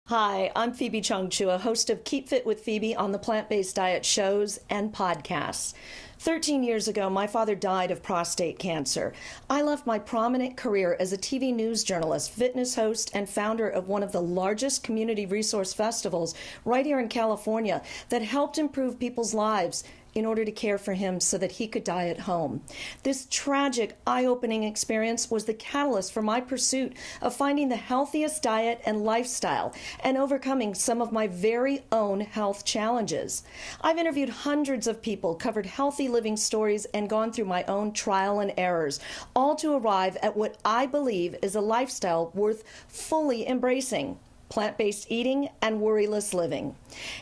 Hi, I'm Phoebe Chongchua, host of Keep Fit with Phoebe on the plant-based diet shows and podcasts. 13 years ago, my father died of prostate cancer. I left my prominent career as a TV news journalist, fitness host, and founder of one of the largest community resource festivals right here in California that helped improve people's lives in order to care for him so that he could die at home. This tragic, eye-opening experience was the catalyst for my pursuit of finding the healthiest diet and lifestyle and overcoming some of my very own health challenges. I've interviewed hundreds of people, covered healthy living stories, and gone through my own trial and errors, all to arrive at what I believe is a lifestyle worth fully embracing: plant-based eating and worryless living.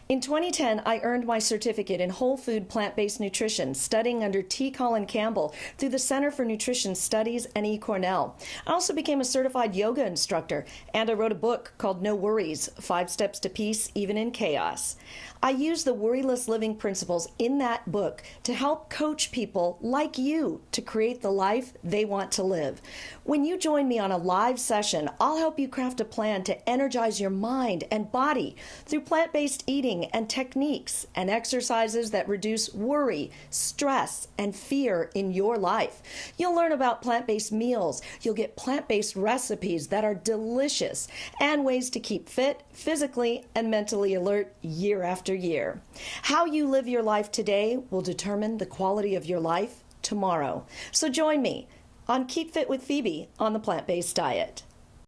In 2010, I earned my certificate in whole food plant-based nutrition, studying under T. Colin Campbell through the Center for Nutrition Studies and E. Cornell. I also became a certified yoga instructor, and I wrote a book called No Worries: 5 Steps to Peace Even in Chaos. I use the worryless living principles in that book to help coach people like you to create the life they want to live. When you join me on a live session, I'll help you craft a plan to energize your mind and body through plant-based eating and techniques and exercises that reduce worry, stress, and fear in your life. You'll learn about plant-based meals. You'll get plant-based recipes that are delicious and ways to keep fit, physically, and mentally alert year after year. How you live your life today will determine the quality of your life tomorrow. So join me on Keep Fit with Phoebe on the plant-based diet.